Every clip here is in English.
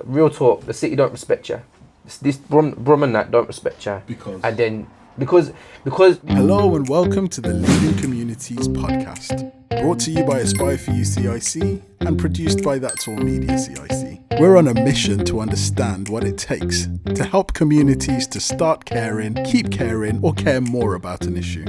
real talk, the city don't respect you. This Brum and that don't respect you. Because? And then, because... Hello and welcome to the Leading Communities podcast. Brought to you by Aspire for You CIC and produced by That's All Media CIC. We're on a mission to understand what it takes to help communities to start caring, keep caring, or care more about an issue.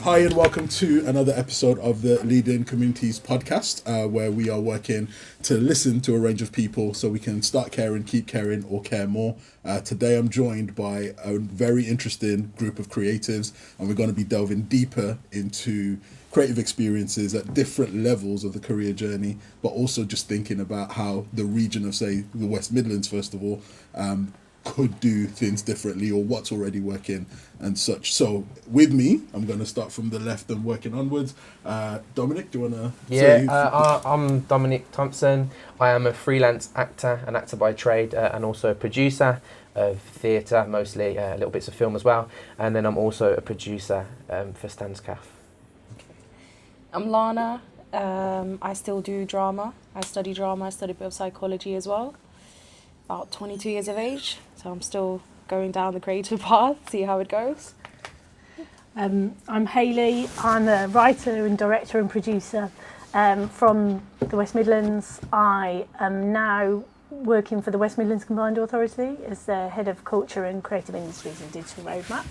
Hi and welcome to another episode of the Leading Communities podcast, where we are working to listen to a range of people so we can start caring, keep caring, or care more. Today I'm joined by a very interesting group of creatives, and we're going to be delving deeper into creative experiences at different levels of the career journey, but also just thinking about how the region of, say, the West Midlands, first of all, could do things differently or what's already working and such. So with me, I'm going to start from the left and working onwards. Dominic, do you want to say? I'm Dominic Thompson. I am a freelance actor, an actor by trade, and also a producer of theatre, mostly little bits of film as well. And then I'm also a producer for Stanscaf. I'm Lana. I still do drama. I study drama. I study a bit of psychology as well. About 22 years of age, so I'm still going down the creative path, see how it goes. I'm Hayley. I'm a writer and director and producer from the West Midlands. I am now working for the West Midlands Combined Authority as the Head of Culture and Creative Industries and Digital Roadmap.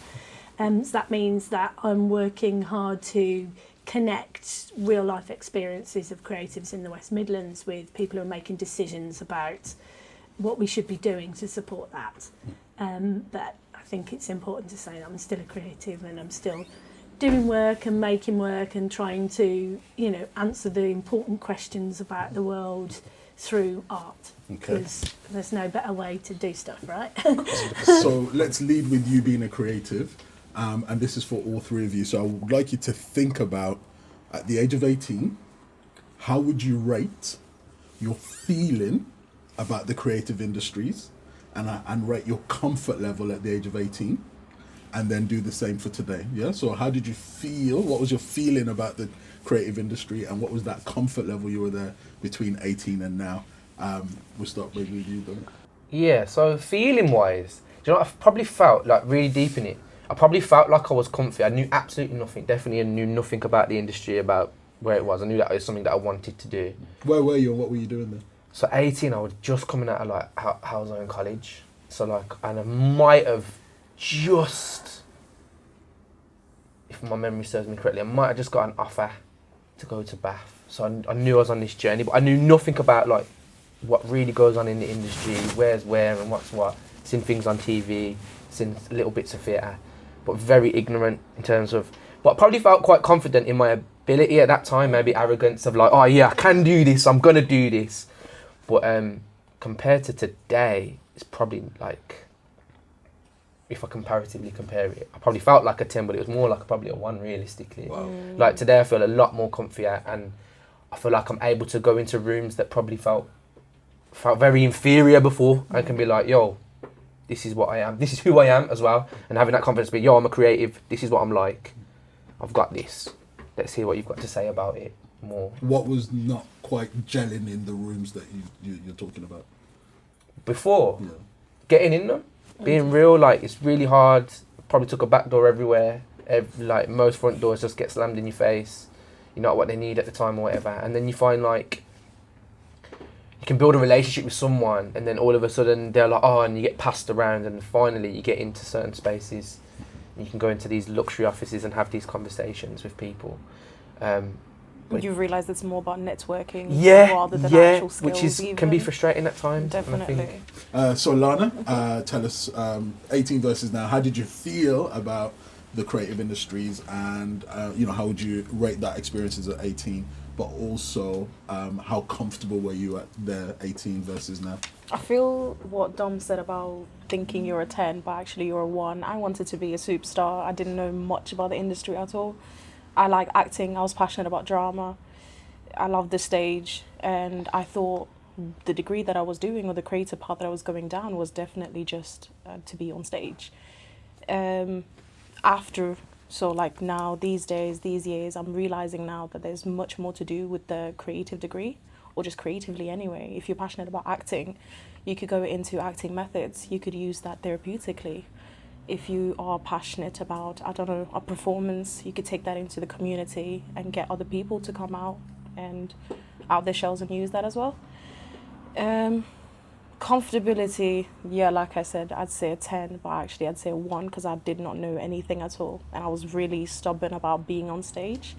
So that means that I'm working hard to connect real life experiences of creatives in the West Midlands with people who are making decisions about what we should be doing to support that. But I think it's important to say that I'm still a creative and I'm still doing work and making work and trying to, answer the important questions about the world through art. Because there's no better way to do stuff, right? So let's lead with you being a creative, and this is for all three of you. So I would like you to think about, at the age of 18, how would you rate your feeling about the creative industries and rate your comfort level at the age of 18, and then do the same for today. Yeah. So how did you feel? What was your feeling about the creative industry, and what was that comfort level you were there between 18 and now? We'll start maybe with you, Dominic. Yeah, so feeling wise, do you know what? I probably felt like really deep in it. I probably felt like I was comfy. I knew absolutely nothing, definitely knew nothing about the industry, about where it was. I knew that it was something that I wanted to do. Where were you and what were you doing then? So 18, I was just coming out of Halzone College. So and I might have just, if my memory serves me correctly, I might have just got an offer to go to Bath. So I knew I was on this journey, but I knew nothing about what really goes on in the industry, where's where and what's what. Seen things on TV, seen little bits of theatre, but very ignorant in terms of, but I probably felt quite confident in my ability at that time, maybe arrogance of oh yeah, I can do this, I'm gonna do this. But compared to today, it's probably if I comparatively compare it, I probably felt like a 10, but it was more like probably a 1 realistically. Wow. Today I feel a lot more comfier, and I feel like I'm able to go into rooms that probably felt very inferior before. I can be yo, this is what I am, this is who I am as well, and having that confidence to be, I'm a creative, this is what I'm like, I've got this, let's hear what you've got to say about it more. What was not quite gelling in the rooms that you're talking about? Before? Yeah. Getting in them, being real, it's really hard. Probably took a back door everywhere. Most front doors just get slammed in your face. You know what they need at the time or whatever. And then you find you can build a relationship with someone, and then all of a sudden they're and you get passed around, and finally you get into certain spaces. And you can go into these luxury offices and have these conversations with people. You've realised it's more about networking rather than actual skills, which can be frustrating at times. Definitely. So Lana, tell us, 18 versus now, how did you feel about the creative industries, and how would you rate that experiences at 18, but also how comfortable were you at the 18 versus now? I feel what Dom said about thinking you're a 10, but actually you're a 1. I wanted to be a superstar. I didn't know much about the industry at all. I like acting, I was passionate about drama, I loved the stage, and I thought the degree that I was doing, or the creative path that I was going down, was definitely just to be on stage. Now, these days, these years, I'm realising now that there's much more to do with the creative degree, or just creatively anyway. If you're passionate about acting, you could go into acting methods. You could use that therapeutically. If you are passionate about, I don't know, a performance, you could take that into the community and get other people to come out and out their shells and use that as well. Comfortability, yeah, like I said, I'd say a 10, but actually I'd say a 1 because I did not know anything at all. And I was really stubborn about being on stage.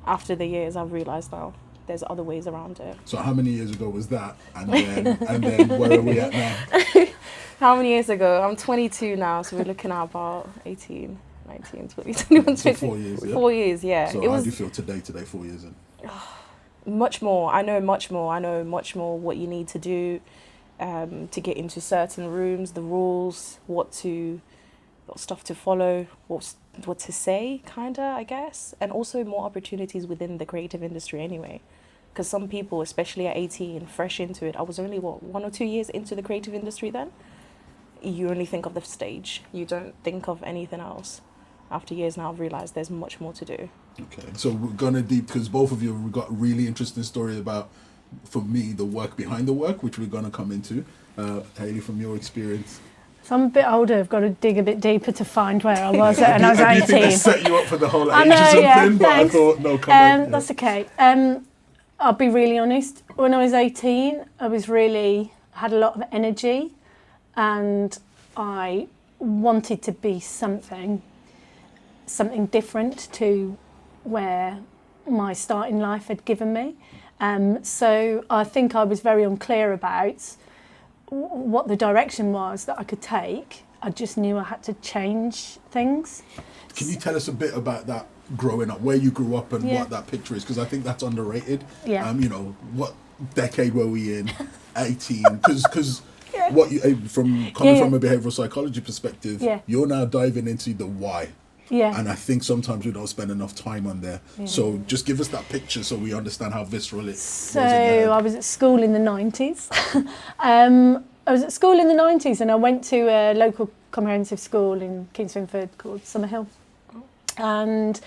After the years, I've realised now there's other ways around it. So how many years ago was that? And then where are we at now? How many years ago? I'm 22 now, so we're looking at about 18, 19, 20, 21, So 20. 4 years, yeah? 4 years, yeah. So how do you feel today, 4 years in? Much more. I know much more. I know much more what you need to do to get into certain rooms, the rules, what stuff to follow, what to say, kinda, I guess. And also more opportunities within the creative industry anyway. Because some people, especially at 18, fresh into it, I was only, 1 or 2 years into the creative industry then? You only think of the stage. You don't think of anything else. After years now, I've realised there's much more to do. Okay, so we're gonna deep, because both of you have got a really interesting story about, for me, the work behind the work, which we're gonna come into. Hayley, from your experience. So I'm a bit older, I've got to dig a bit deeper to find where I was at when I was 18. I do think they set you up for the whole I ageism know, yeah, thing, but thanks. I thought, no, come on. That's okay. I'll be really honest. When I was 18, I had a lot of energy and I wanted to be something different to where my start in life had given me. So I think I was very unclear about what the direction was that I could take. I just knew I had to change things. Can you tell us a bit about that growing up, where you grew up and what that picture is? Because I think that's underrated. Yeah. You know, what decade were we in? 18? Because what you from a behavioural psychology perspective, you're now diving into the why. Yeah. And I think sometimes we don't spend enough time on there. Yeah. So just give us that picture so we understand how visceral it was. So I was at school in the 90s. I was at school in the 90s and I went to a local comprehensive school in Kingswinford called Summerhill. And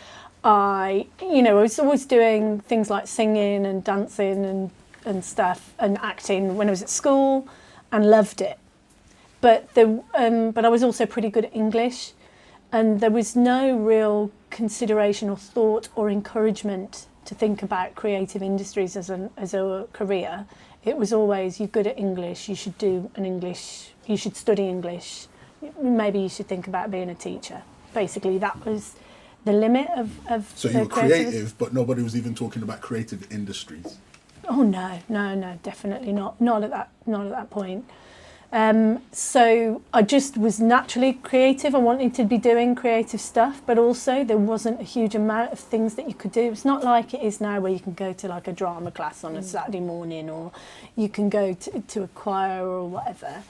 I was always doing things like singing and dancing and stuff and acting when I was at school and loved it. But I was also pretty good at English. And there was no real consideration or thought or encouragement to think about creative industries as a career. It was always, you're good at English, you should study English, maybe you should think about being a teacher. Basically, that was the limit of So you were creative, but nobody was even talking about creative industries? Oh, no, definitely not. Not at that point. So I just was naturally creative. I wanted to be doing creative stuff, but also there wasn't a huge amount of things that you could do. It's not like it is now where you can go to like a drama class on a Saturday morning or you can go to a choir or whatever.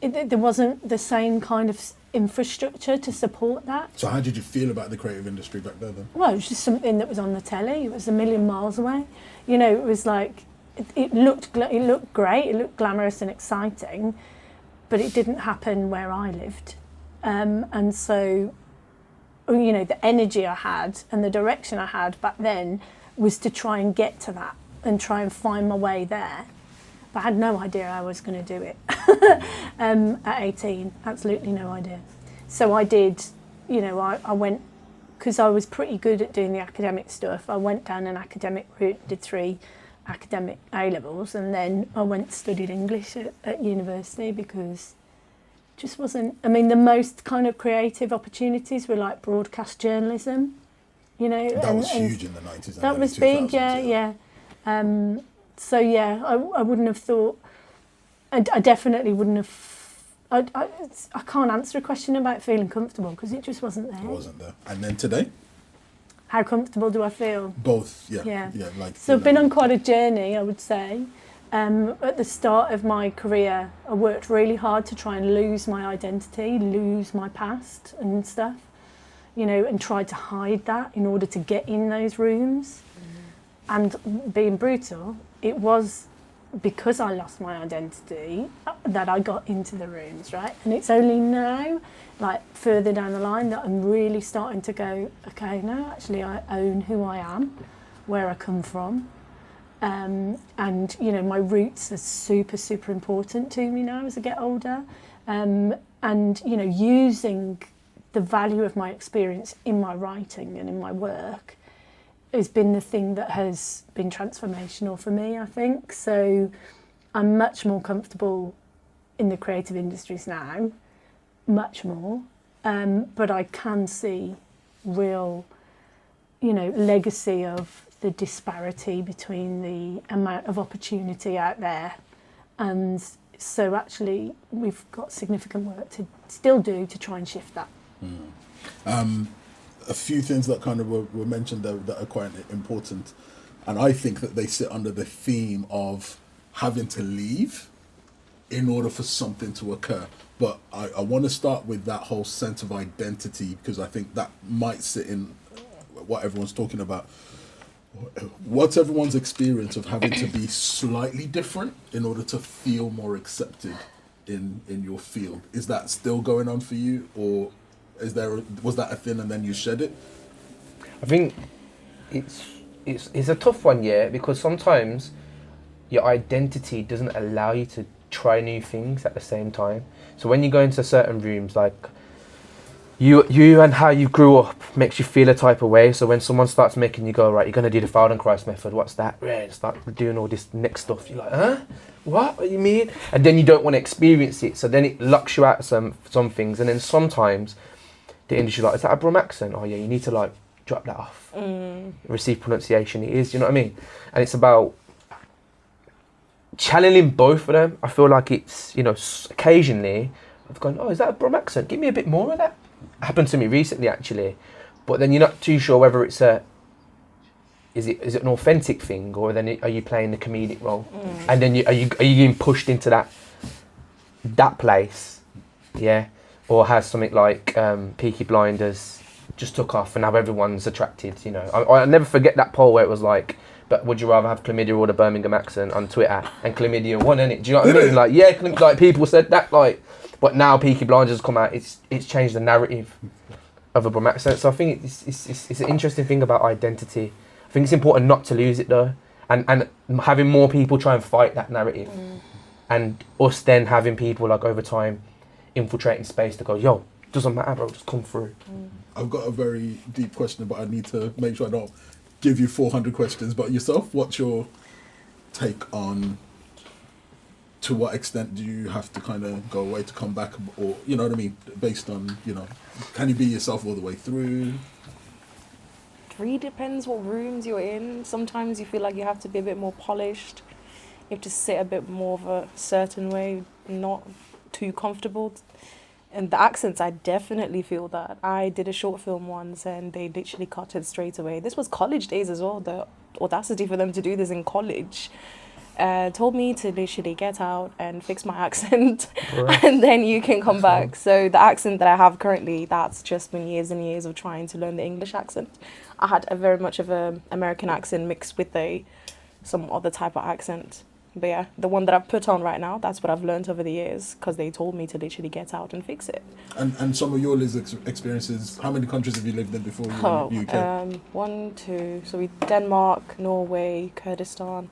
There wasn't the same kind of infrastructure to support that. So how did you feel about the creative industry back then? Well, it was just something that was on the telly. It was a million miles away. You know, it was like, it looked great, it looked glamorous and exciting, but it didn't happen where I lived. And so, you know, the energy I had and the direction I had back then was to try and get to that and try and find my way there. But I had no idea I was going to do it at 18, absolutely no idea. So I did, you know, I went, because I was pretty good at doing the academic stuff, I went down an academic route, did 3 academic A-levels, and then I went and studied English at university because it just wasn't, I mean, the most kind of creative opportunities were like broadcast journalism, you know. That was huge in the 90s. That was big, yeah. So yeah, I wouldn't have thought, I definitely wouldn't have, I can't answer a question about feeling comfortable because it just wasn't there. It wasn't there. And then today? How comfortable do I feel? Both, yeah. Like, so I've been on quite a journey, I would say. At the start of my career, I worked really hard to try and lose my identity, lose my past and stuff, you know, and tried to hide that in order to get in those rooms. And being brutal, it was because I lost my identity that I got into the rooms, right? And it's only now, like further down the line, that I'm really starting to go, okay, no, actually I own who I am, where I come from, And you know, my roots are super important to me now as I get older. And you know, using the value of my experience in my writing and in my work has been the thing that has been transformational for me, I think. So I'm much more comfortable in the creative industries now, much more. But I can see real, you know, legacy of the disparity between the amount of opportunity out there. And so actually we've got significant work to still do to try and shift that. A few things that kind of were mentioned there that are quite important, and I think that they sit under the theme of having to leave in order for something to occur. But I want to start with that whole sense of identity, because I think that might sit in what everyone's talking about. What's everyone's experience of having to be slightly different in order to feel more accepted in your field? Is that still going on for you, or was that a thing and then you shed it? I think it's a tough one, yeah, because sometimes your identity doesn't allow you to try new things at the same time. So when you go into certain rooms, like you and how you grew up makes you feel a type of way. So when someone starts making you go, right, you're going to do the Feldenkrais method, what's that? Yeah, start doing all this next stuff. You're like, huh? What do you mean? And then you don't want to experience it. So then it locks you out of some things. And then sometimes the industry like, is that a Brum accent? Oh yeah, you need to like drop that off. Receive pronunciation, it is, you know what I mean? And it's about channeling both of them. I feel like it's, you know, occasionally I've gone, oh, is that a Brum accent? Give me a bit more of that. Happened to me recently actually, but then you're not too sure whether it's is it an authentic thing, or then are you playing the comedic role, and then are you getting pushed into that place, yeah, or has something like Peaky Blinders just took off and now everyone's attracted, you know. I never forget that poll where it was like, but would you rather have chlamydia or the Birmingham accent on Twitter, and chlamydia won, innit? Do you know what I mean? Like, yeah, like people said that, like. But now Peaky Blinders come out, it's changed the narrative of a Brum accent. So I think it's an interesting thing about identity. I think it's important not to lose it though, and having more people try and fight that narrative, and us then having people like over time infiltrating space to go, yo, doesn't matter, bro, just come through. I've got a very deep question, but I need to make sure I don't give you 400 questions. But yourself, what's your take on? To what extent do you have to kind of go away to come back, or you know what I mean, based on, you know, can you be yourself all the way through? It really depends what rooms you're in. Sometimes you feel like you have to be a bit more polished. You have to sit a bit more of a certain way, not too comfortable. And the accents, I definitely feel that. I did a short film once and they literally cut it straight away. This was college days as well, the audacity for them to do this in college. Told me to literally get out and fix my accent, right. And then you can come back. So the accent that I have currently, that's just been years and years of trying to learn the English accent. I had a very much of an American accent mixed with some other type of accent. But yeah, the one that I've put on right now, that's what I've learned over the years, because they told me to literally get out and fix it. And some of your experiences, how many countries have you lived in before you in the UK? 1, 2, so Denmark, Norway, Kurdistan.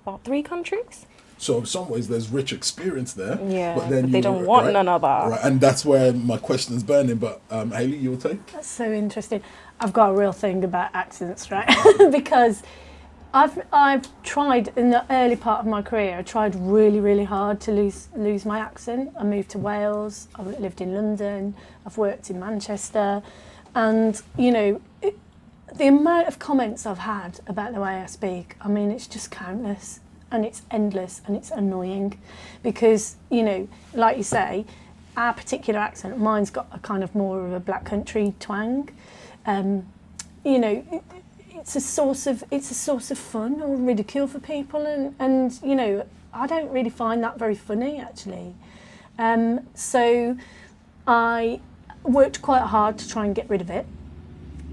About 3 countries. So in some ways there's rich experience there. Yeah, but they don't want none of that. Right, and that's where my question is burning. But Hayley, your take? That's so interesting. I've got a real thing about accents, right? Because I've tried in the early part of my career. I tried really, really hard to lose my accent. I moved to Wales. I lived in London. I've worked in Manchester, and you know. The amount of comments I've had about the way I speak, I mean, it's just countless, and it's endless, and it's annoying, because, you know, like you say, our particular accent, mine's got a kind of more of a black country twang. You know, it's a source of fun or ridicule for people, and you know, I don't really find that very funny actually. So I worked quite hard to try and get rid of it.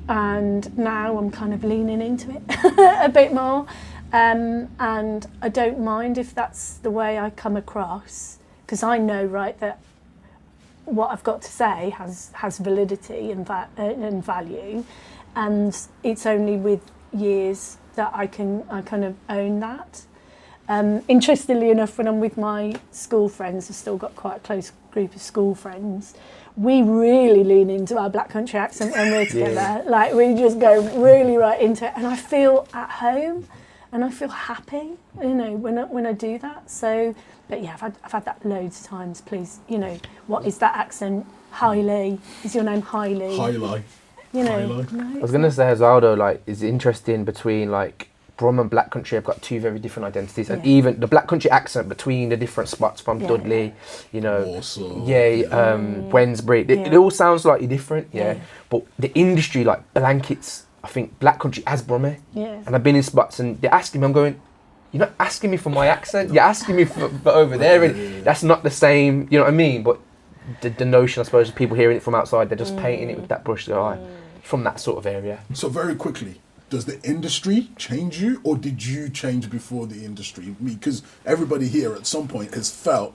And now I'm kind of leaning into it a bit more, and I don't mind if that's the way I come across, because I know, right, that what I've got to say has validity and value, and it's only with years that I kind of own that. Interestingly enough, when I'm with my school friends, I've still got quite a close group of school friends, we really lean into our Black Country accent when we're together. Yeah. Like, we just go really right into it, and I feel at home and I feel happy, you know, when I do that. So, but yeah, I've had that loads of times. Please, you know, what is that accent? Hailey, is your name Hailey? Highlight. You know, Highlight. no, I was gonna say as well though, like, it's interesting between like Brum and Black Country have got two very different identities, and Yeah. even the Black Country accent between the different spots from Yeah. Dudley, you know, Warsaw. Wensbury, it Yeah. all sounds slightly different, yeah. Yeah. But the industry like blankets, I think Black Country as Brummie, yeah. and I've been in spots and they're asking me, I'm going, you're not asking me for my accent, you're asking me for over there, and that's not the same, you know what I mean? But the notion, I suppose, of people hearing it from outside, they're just painting it with that brush, to go, "Oh, from that sort of area." So very quickly, does the industry change you, or did you change before the industry? Because everybody here at some point has felt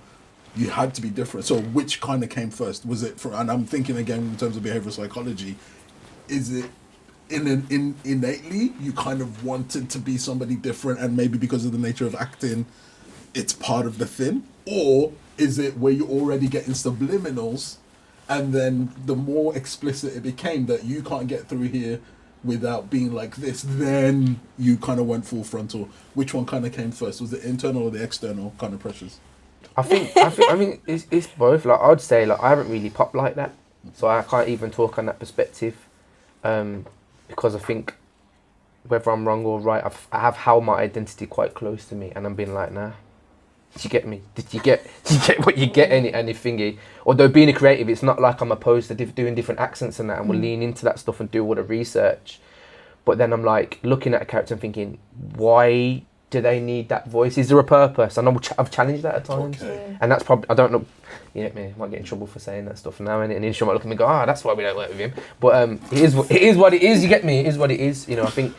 you had to be different. So which kind of came first? Was it from, and I'm thinking again in terms of behavioral psychology, is it innately you kind of wanted to be somebody different, and maybe because of the nature of acting, it's part of the thing? Or is it where you're already getting subliminals, and then the more explicit it became that you can't get through here without being like this, then you kind of went full frontal? Which one kind of came first? Was it internal or the external kind of pressures? I mean, it's both. Like, I'd say, like, I haven't really popped like that, so I can't even talk on that perspective, because I think whether I'm wrong or right, I have held my identity quite close to me, and I'm being like, nah. Did you get me? Did you get what you get? Any thingy. Although being a creative, it's not like I'm opposed to doing different accents and that, and we'll lean into that stuff and do all the research. But then I'm like looking at a character and thinking, why do they need that voice? Is there a purpose? And I've challenged that at times. Okay. And that's probably, I don't know, you know me, I might get in trouble for saying that stuff now, and the industry might look at me and go, that's why we don't work with him. But it is what it is, you get me? It is what it is. You know, I think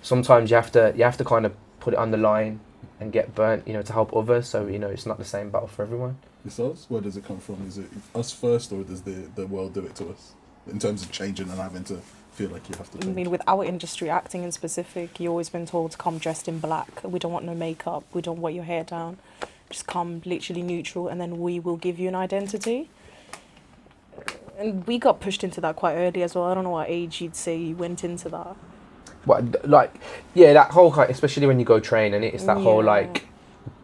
sometimes you have to kind of put it on the line and get burnt, you know, to help others. So, you know, it's not the same battle for everyone. Yourselves? Where does it come from? Is it us first, or does the world do it to us? In terms of changing and having to feel like you have to I change. mean, with our industry, acting in specific, you've always been told to come dressed in black. We don't want no makeup. We don't want your hair down. Just come literally neutral, and then we will give you an identity. And we got pushed into that quite early as well. I don't know what age you'd say you went into that. But like, yeah, that whole kind, especially when you go train, and it's that whole Yeah. like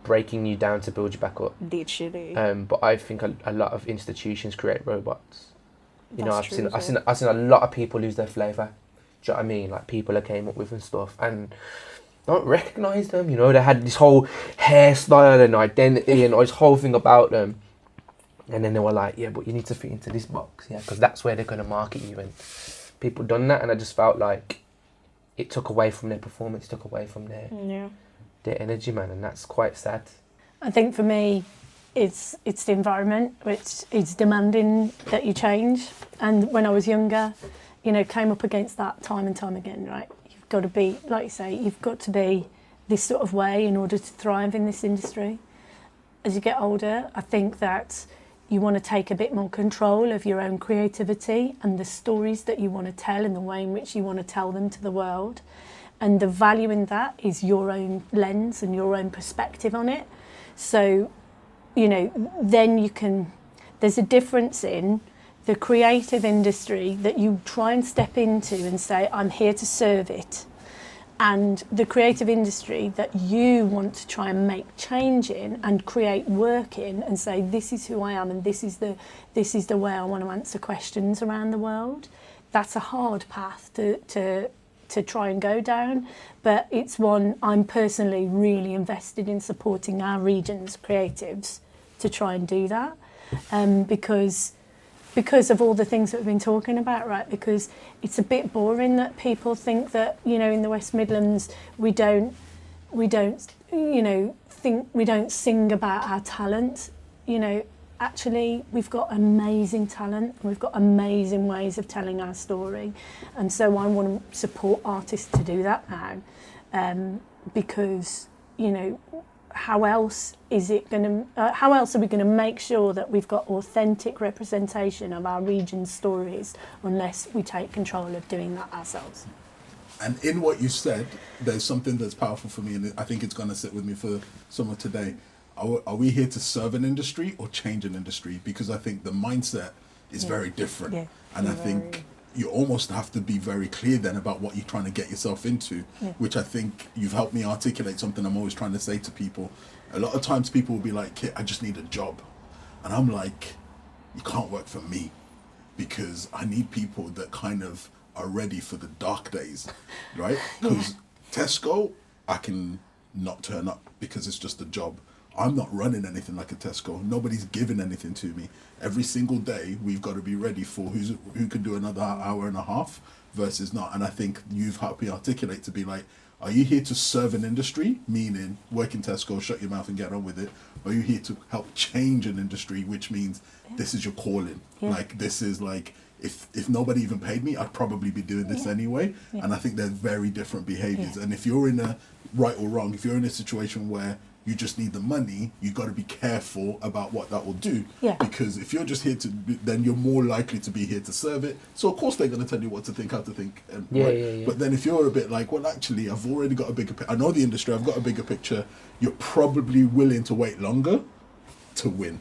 breaking you down to build you back up. Literally. But I think a lot of institutions create robots. You know, That's true as well. I've seen a lot of people lose their flavour. Do you know what I mean? Like, people I came up with and stuff, and don't recognise them. You know, they had this whole hairstyle and identity and this whole thing about them, and then they were like, yeah, but you need to fit into this box, yeah, because that's where they're going to market you. And people done that, and I just felt like it took away from their performance, took away from their energy, man, and that's quite sad. I think for me, it's the environment which is demanding that you change. And when I was younger, you know, came up against that time and time again, right? You've got to be, like you say, you've got to be this sort of way in order to thrive in this industry. As you get older, I think that you want to take a bit more control of your own creativity and the stories that you want to tell and the way in which you want to tell them to the world. And the value in that is your own lens and your own perspective on it. So, you know, then you can, there's a difference in the creative industry that you try and step into and say, I'm here to serve it. And the creative industry that you want to try and make change in and create work in and say, this is who I am and this is the way I want to answer questions around the world. That's a hard path to try and go down, but it's one I'm personally really invested in supporting our region's creatives to try and do that, because of all the things that we've been talking about, right? Because it's a bit boring that people think that, you know, in the West Midlands we don't you know, think we don't sing about our talent. You know, actually we've got amazing talent, we've got amazing ways of telling our story, and so I want to support artists to do that now, because, you know, how else are we going to make sure that we've got authentic representation of our region's stories unless we take control of doing that ourselves? And in what you said, there's something that's powerful for me, and I think it's going to sit with me for some of today. Are we here to serve an industry or change an industry? Because I think the mindset is very different. Yeah. And I think you almost have to be very clear then about what you're trying to get yourself into, which I think you've helped me articulate something I'm always trying to say to people. A lot of times people will be like, "Kit, I just need a job." And I'm like, you can't work for me, because I need people that kind of are ready for the dark days, right? Because Tesco, I can not turn up because it's just a job. I'm not running anything like a Tesco. Nobody's giving anything to me. Every single day, we've got to be ready for who can do another hour and a half versus not. And I think you've helped me articulate to be like, are you here to serve an industry, meaning work in Tesco, shut your mouth and get on with it? Or are you here to help change an industry, which means this is your calling? Like, this is like, if nobody even paid me, I'd probably be doing this anyway. And I think they're very different behaviors. And if you're in a, right or wrong, if you're in a situation where you just need the money, you got to be careful about what that will do. Because if you're just here to, then you're more likely to be here to serve it. So of course they're going to tell you what to think, how to think. And, But then if you're a bit like, well, actually, I've already got a bigger picture. I know the industry, I've got a bigger picture. You're probably willing to wait longer to win.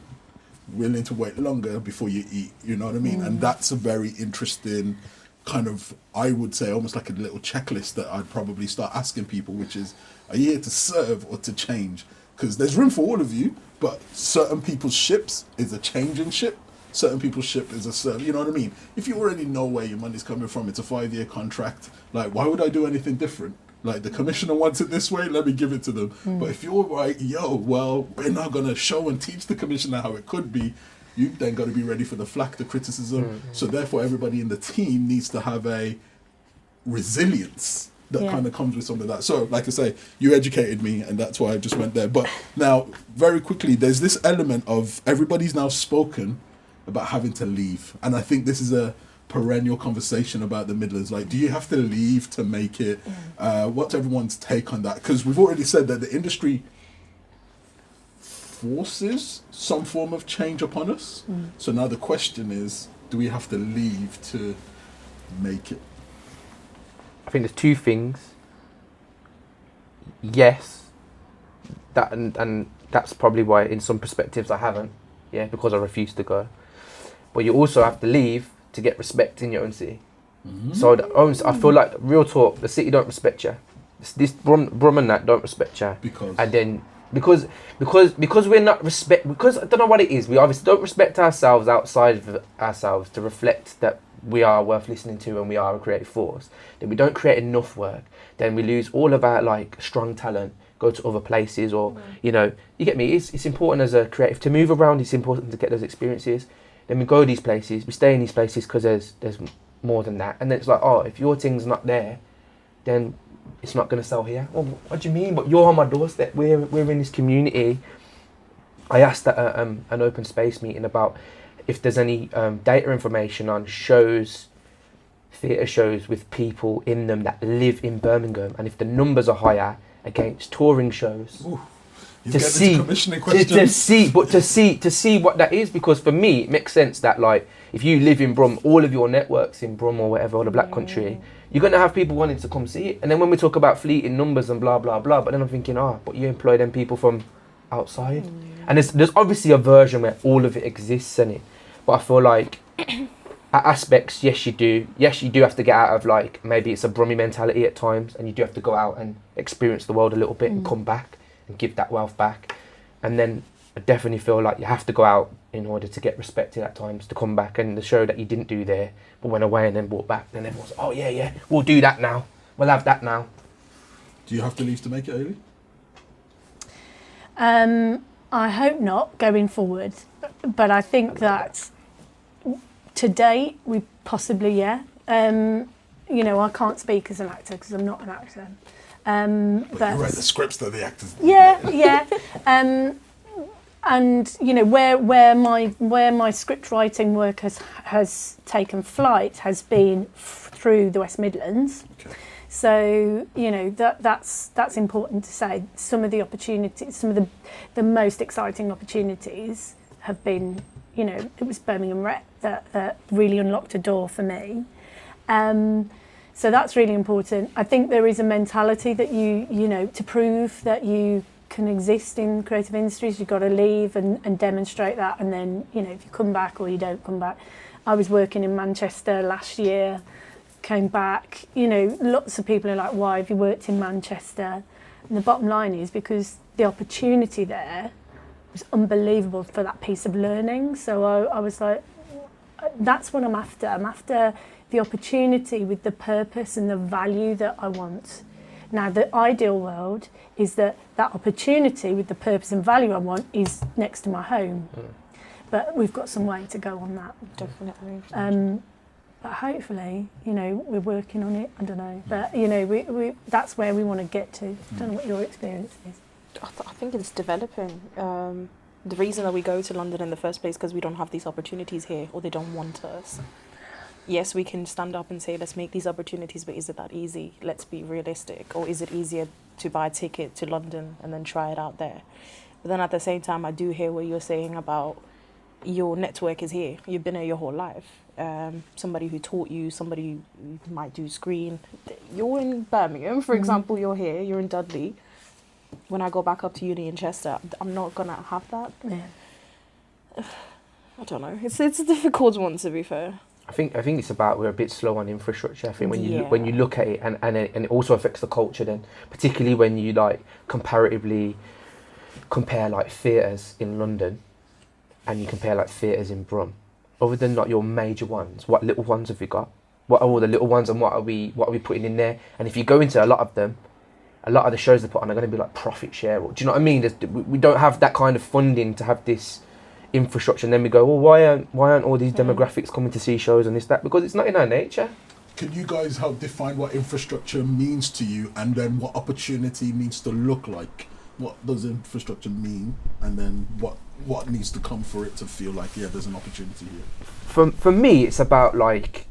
Willing to wait longer before you eat. You know what I mean? And that's a very interesting kind of, I would say, almost like a little checklist that I'd probably start asking people, which is, are you here to serve or to change? Because there's room for all of you, but certain people's ships is a changing ship. Certain people's ship is a serve. You know what I mean? If you already know where your money's coming from, it's a 5-year contract. Like, why would I do anything different? Like, the commissioner wants it this way, let me give it to them. But if you're like, yo, well, we're not going to show and teach the commissioner how it could be, you've then got to be ready for the flack, the criticism. So therefore, everybody in the team needs to have a resilience that kind of comes with some of that. So, like I say, you educated me, and that's why I just went there. But now, very quickly, there's this element of everybody's now spoken about having to leave. And I think this is a perennial conversation about the Midlands. Like, do you have to leave to make it? What's everyone's take on that? Because we've already said that the industry forces some form of change upon us. So now the question is, do we have to leave to make it? I think there's two things. Yes, that and that's probably why in some perspectives I haven't, because I refuse to go. But you also have to leave to get respect in your own city. So I feel like, real talk, the city don't respect you. This Brum and that don't respect you. Because? And then because we're not because I don't know what it is. We obviously don't respect ourselves outside of ourselves to reflect that we are worth listening to and we are a creative force. Then we don't create enough work. Then we lose all of our like strong talent, go to other places, or you get me. It's important as a creative to move around. It's important to get those experiences. Then we go these places, we stay in these places because there's more than that. And then it's like, oh, if your thing's not there, then it's not going to sell here. Well, what do you mean? But you're on my doorstep. We're in this community. I asked at an open space meeting about if there's any data information on shows, theatre shows with people in them that live in Birmingham, and if the numbers are higher against touring shows. Ooh. To see what that is, because for me it makes sense that like if you live in Brum, all of your networks in Brum or whatever, or the Black Country, you're going to have people wanting to come see it. And then when we talk about fleeting numbers and blah blah blah, but then I'm thinking, but you employ them people from outside, and there's obviously a version where all of it exists in it, but I feel like at aspects, yes you do have to get out of like, maybe it's a Brummy mentality at times, and you do have to go out and experience the world a little bit and come back and give that wealth back. And then I definitely feel like you have to go out in order to get respected at times, to come back, and the show that you didn't do there but went away and then brought back, then everyone's oh yeah we'll do that now, we'll have that now. Do you have to leave to make it, Ailey? I hope not going forward, but I think that to date we possibly I can't speak as an actor because I'm not an actor. But you write the scripts that the actors. And where my script writing work has taken flight has been through the West Midlands. Okay. So that's important to say. Some of the opportunities, some of the most exciting opportunities have been, it was Birmingham Rep that really unlocked a door for me. So that's really important. I think there is a mentality that you know, to prove that you can exist in creative industries, you've got to leave and demonstrate that, and then, you know, if you come back or you don't come back. I was working in Manchester last year, came back, you know, lots of people are like, why have you worked in Manchester? And the bottom line is because the opportunity there was unbelievable for that piece of learning. So I was like, that's what I'm after. I'm after the opportunity with the purpose and the value that I want. Now, the ideal world is that opportunity with the purpose and value I want is next to my home. But we've got some way to go on that. Definitely. But hopefully, you know, we're working on it. I don't know. But, you know, we that's where we want to get to. I don't know what your experience is. I think it's developing. The reason that we go to London in the first place is because we don't have these opportunities here, or they don't want us. Yes, we can stand up and say, let's make these opportunities, but is it that easy? Let's be realistic. Or is it easier to buy a ticket to London and then try it out there? But then at the same time, I do hear what you're saying about your network is here. You've been here your whole life. Somebody who taught you, somebody who might do screen. You're in Birmingham, for example, you're here, you're in Dudley. When I go back up to uni in Chester, I'm not going to have that. Yeah. I don't know. It's a difficult one, to be fair. I think it's about we're a bit slow on infrastructure. I think when you look at it, and it also affects the culture then, particularly when you like comparatively compare like theatres in London and you compare like theatres in Brum. Other than like your major ones, what little ones have we got? What are all the little ones, and what are we putting in there? And if you go into a lot of them, a lot of the shows they put on are going to be like profit share. Or, do you know what I mean? We don't have that kind of funding to have this infrastructure, and then we go, well, why aren't all these demographics coming to see shows and this, that? Because it's not in our nature. Can you guys help define what infrastructure means to you, and then what opportunity needs to look like? What does infrastructure mean, and then what needs to come for it to feel like, yeah, there's an opportunity here? For me, it's about like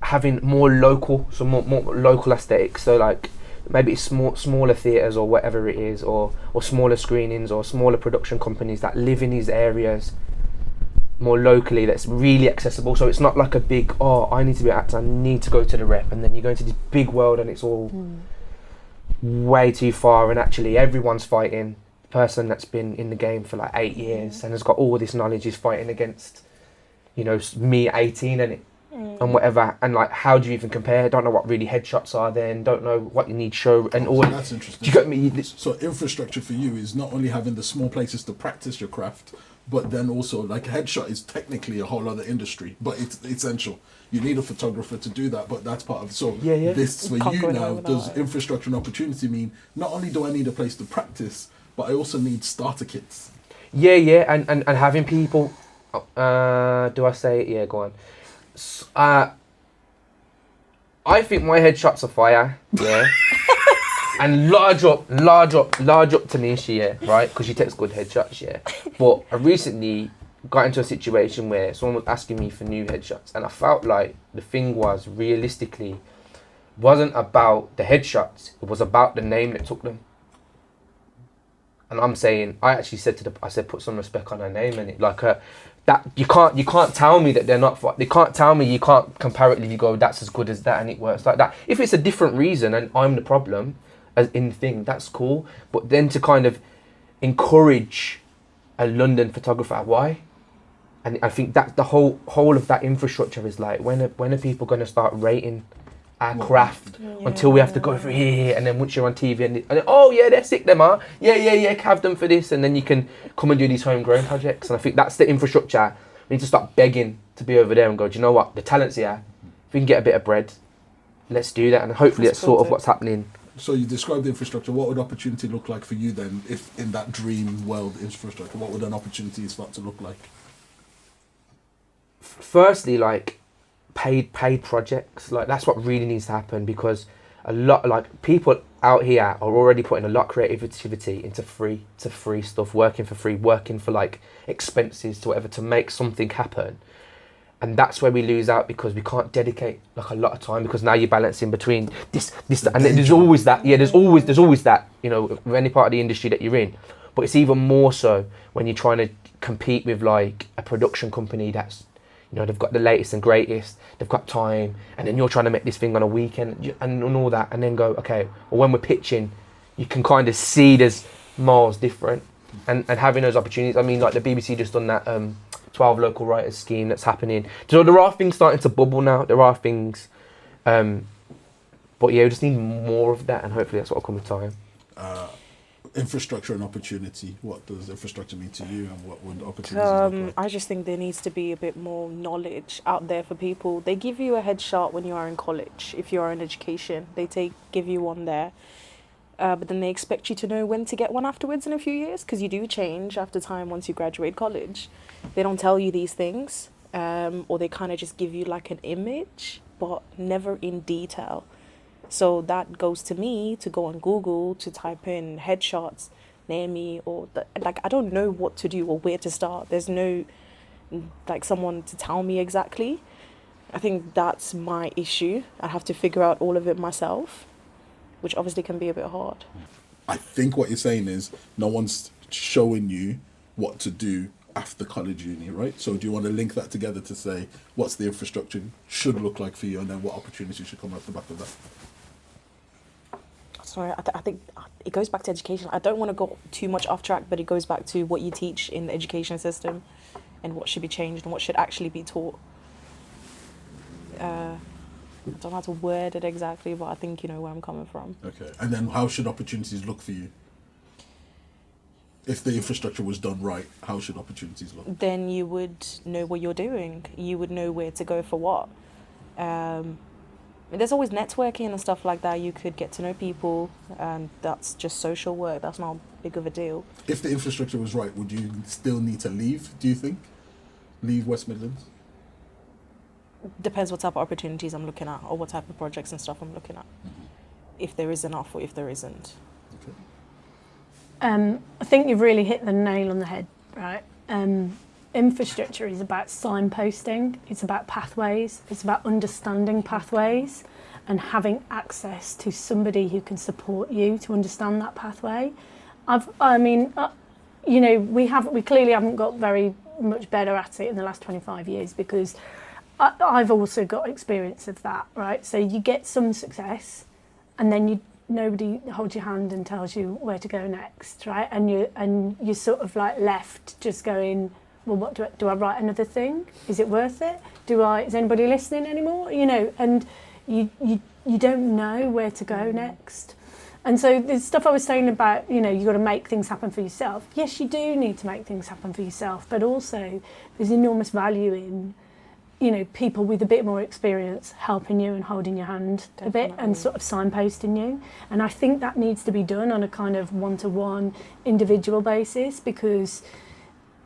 having more local aesthetics. So like maybe it's smaller theatres or whatever it is, or smaller screenings or smaller production companies that live in these areas more locally, that's really accessible. So it's not like a big, I need to be an actor, I need to go to the rep, and then you go into this big world and it's all way too far, and actually everyone's fighting. The person that's been in the game for like 8 years and has got all this knowledge is fighting against, you know, me 18 and whatever, and like how do you even compare? Don't know what really headshots are then, don't know what you need show and all. So that's interesting. Do you get me? So infrastructure for you is not only having the small places to practice your craft, but then also like a headshot is technically a whole other industry, but it's essential. You need a photographer to do that, but that's part of this for Can't you go now. without Does it. infrastructure and opportunity mean not only do I need a place to practice, but I also need starter kits? Yeah, and having people. Do I say it? Yeah, go on. I think my headshots are fire. Yeah. And large up Tanisha, yeah, right? Because she takes good headshots, yeah. But I recently got into a situation where someone was asking me for new headshots, and I felt like the thing was realistically wasn't about the headshots, it was about the name that took them. And I'm saying, I actually said I said put some respect on her name, and it like that you can't tell me that they're not. They can't tell me you can't comparatively go that's as good as that and it works like that. If it's a different reason and I'm the problem, as in the thing, that's cool. But then to kind of encourage a London photographer, why? And I think that the whole of that infrastructure is like, when are people going to start rating our craft until we have to go through here, and then once you're on TV and oh yeah, they're sick, them are, yeah, have them for this, and then you can come and do these homegrown projects. And I think that's the infrastructure. We need to start begging to be over there and go, do you know what, the talent's here, if we can get a bit of bread, let's do that. And hopefully that's sort of what's happening. So you described the infrastructure. What would opportunity look like for you then, if in that dream world infrastructure, what would an opportunity start to look like? Firstly, like paid projects, like that's what really needs to happen, because a lot, like people out here are already putting a lot of creativity into free stuff, working for free, working for like expenses to whatever to make something happen. And that's where we lose out, because we can't dedicate like a lot of time, because now you're balancing between this, and there's always that. Yeah, there's always that, you know, with any part of the industry that you're in. But it's even more so when you're trying to compete with like a production company that's, You know, they've got the latest and greatest, they've got time, and then you're trying to make this thing on a weekend and all that, and then go, okay, well, when we're pitching, you can kind of see there's miles different, and having those opportunities. I mean, like the BBC just done that 12 local writers scheme that's happening. So there are things starting to bubble now. There are things, but yeah, we just need more of that, and hopefully that's what will come with time. Infrastructure and opportunity. What does infrastructure mean to you, and what would opportunities look like? I just think there needs to be a bit more knowledge out there for people. They give you a headshot when you are in college. If you are in education, they give you one there. But then they expect you to know when to get one afterwards in a few years, because you do change after time once you graduate college. They don't tell you these things, or they kind of just give you like an image, but never in detail. So that goes to me to go on Google to type in headshots near me, or like I don't know what to do or where to start. There's no like someone to tell me exactly. I think that's my issue. I have to figure out all of it myself, which obviously can be a bit hard. I think what you're saying is no one's showing you what to do after college uni, right? So do you want to link that together to say what's the infrastructure should look like for you, and then what opportunities should come off the back of that? Sorry, I think it goes back to education. I don't want to go too much off track, but it goes back to what you teach in the education system and what should be changed and what should actually be taught. I don't know how to word it exactly, but I think you know where I'm coming from. Okay, and then how should opportunities look for you? If the infrastructure was done right, how should opportunities look? Then you would know what you're doing. You would know where to go for what. There's always networking and stuff like that. You could get to know people, and that's just social work. That's not big of a deal. If the infrastructure was right, would you still need to leave, do you think? Leave West Midlands? Depends what type of opportunities I'm looking at or what type of projects and stuff I'm looking at. Mm-hmm. If there is enough or if there isn't. Okay. I think you've really hit the nail on the head, right? Infrastructure is about signposting, it's about pathways, it's about understanding pathways and having access to somebody who can support you to understand that pathway. We clearly haven't got very much better at it in the last 25 years because I've also got experience of that, right? So you get some success and then nobody holds your hand and tells you where to go next, right? And you're sort of like left just going, well, what do I write another thing? Is it worth it? Is anybody listening anymore? You know, and you don't know where to go next. And so the stuff I was saying about, you know, you've got to make things happen for yourself. Yes, you do need to make things happen for yourself, but also there's enormous value in, you know, people with a bit more experience helping you and holding your hand a bit and sort of signposting you. And I think that needs to be done on a kind of one-to-one individual basis, because